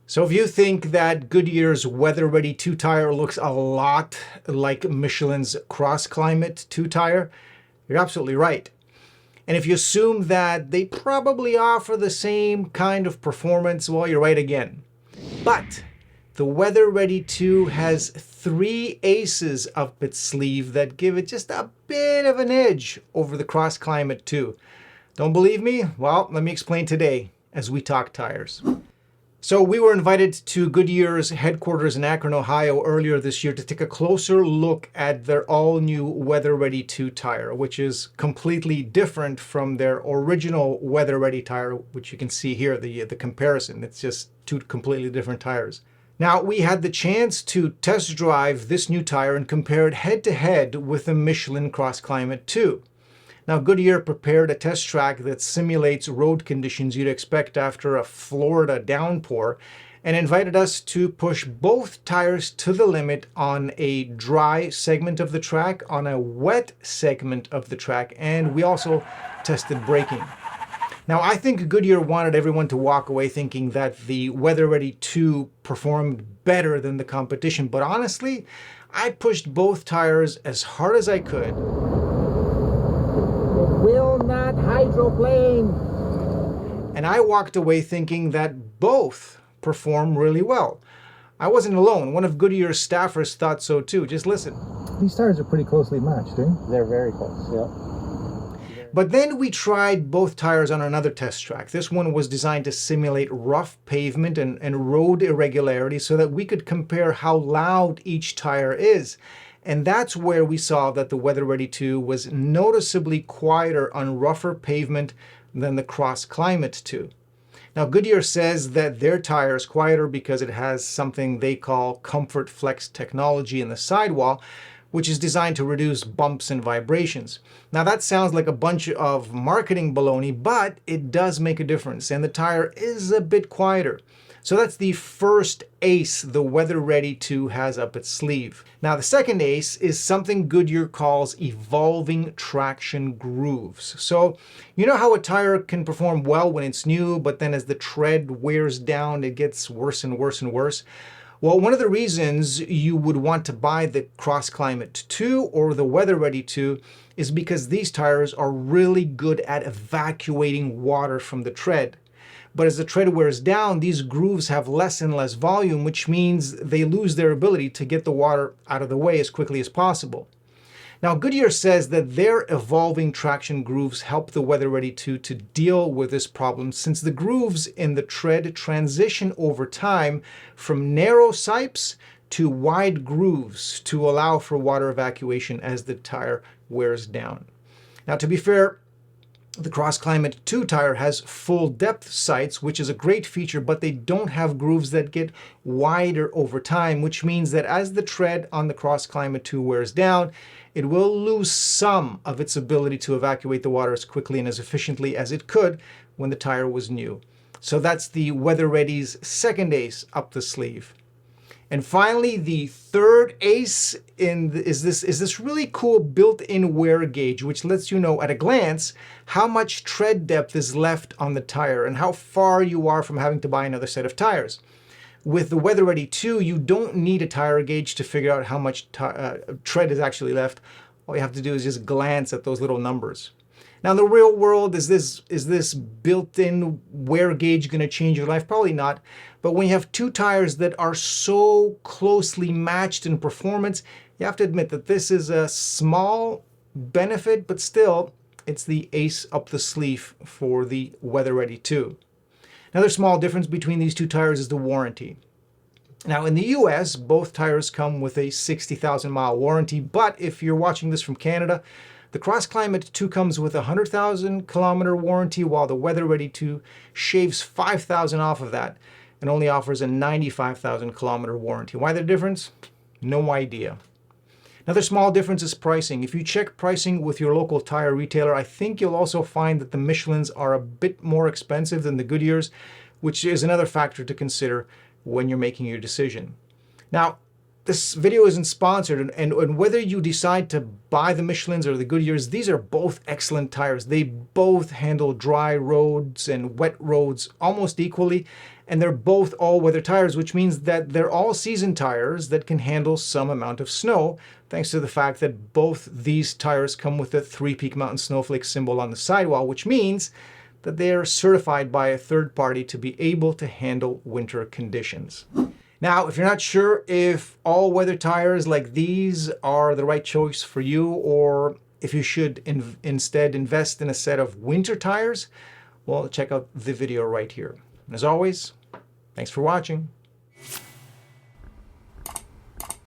So if you think that Goodyear's WeatherReady 2 tire looks a lot like Michelin's CrossClimate 2 tire, you're absolutely right. And if you assume that they probably offer the same kind of performance, well, you're right again. But the WeatherReady 2 has 3 aces up its sleeve that give it just a bit of an edge over the CrossClimate 2. Don't believe me? Well, let me explain today as we talk tires. So we were invited to Goodyear's headquarters in Akron, Ohio earlier this year to take a closer look at their all-new WeatherReady 2 tire, which is completely different from their original WeatherReady tire, which you can see here, the comparison. It's just 2 completely different tires. Now, we had the chance to test drive this new tire and compare it head-to-head with the Michelin CrossClimate 2. Now, Goodyear prepared a test track that simulates road conditions you'd expect after a Florida downpour and invited us to push both tires to the limit on a dry segment of the track, on a wet segment of the track, and we also tested braking. Now, I think Goodyear wanted everyone to walk away thinking that the WeatherReady 2 performed better than the competition, but honestly, I pushed both tires as hard as I could. Will not hydroplane. And I walked away thinking that both perform really well. I wasn't alone. One of Goodyear's staffers thought so too. Just listen. These tires are pretty closely matched, eh? They're very close, yeah. But then we tried both tires on another test track. This one was designed to simulate rough pavement and road irregularities so that we could compare how loud each tire is. And that's where we saw that the WeatherReady 2 was noticeably quieter on rougher pavement than the CrossClimate 2. Now, Goodyear says that their tire is quieter because it has something they call Comfort Flex technology in the sidewall, which is designed to reduce bumps and vibrations. Now, that sounds like a bunch of marketing baloney, but it does make a difference, and the tire is a bit quieter. So that's the first ace the WeatherReady 2 has up its sleeve. Now, the second ace is something Goodyear calls evolving traction grooves. So you know how a tire can perform well when it's new, but then as the tread wears down, it gets worse and worse and worse? Well, one of the reasons you would want to buy the CrossClimate 2 or the WeatherReady 2 is because these tires are really good at evacuating water from the tread. But as the tread wears down, these grooves have less and less volume, which means they lose their ability to get the water out of the way as quickly as possible. Now, Goodyear says that their evolving traction grooves help the WeatherReady 2 to deal with this problem, since the grooves in the tread transition over time from narrow sipes to wide grooves to allow for water evacuation as the tire wears down. Now, to be fair, the CrossClimate 2 tire has full depth sights, which is a great feature, but they don't have grooves that get wider over time, which means that as the tread on the CrossClimate 2 wears down, it will lose some of its ability to evacuate the water as quickly and as efficiently as it could when the tire was new. So that's the WeatherReady's second ace up the sleeve. And finally, the third ace is this really cool built-in wear gauge, which lets you know at a glance how much tread depth is left on the tire and how far you are from having to buy another set of tires. With the WeatherReady 2, you don't need a tire gauge to figure out how much tread is actually left. All you have to do is just glance at those little numbers. Now, in the real world, is this built-in wear gauge going to change your life? Probably not. But when you have 2 tires that are so closely matched in performance, you have to admit that this is a small benefit, but still, it's the ace up the sleeve for the WeatherReady 2. Another small difference between these 2 tires is the warranty. Now, in the US, both tires come with a 60,000-mile warranty, but if you're watching this from Canada, the CrossClimate 2 comes with a 100,000-kilometer warranty, while the WeatherReady 2 shaves 5,000 off of that and only offers a 95,000-kilometer warranty. Why the difference? No idea. Another small difference is pricing. If you check pricing with your local tire retailer, I think you'll also find that the Michelins are a bit more expensive than the Goodyears, which is another factor to consider when you're making your decision. Now, this video isn't sponsored, and whether you decide to buy the Michelins or the Goodyears, these are both excellent tires. They both handle dry roads and wet roads almost equally, and they're both all-weather tires, which means that they're all-season tires that can handle some amount of snow, thanks to the fact that both these tires come with a 3-peak mountain snowflake symbol on the sidewall, which means that they are certified by a third party to be able to handle winter conditions. Now, if you're not sure if all-weather tires like these are the right choice for you, or if you should instead invest in a set of winter tires, well, check out the video right here. And as always, thanks for watching.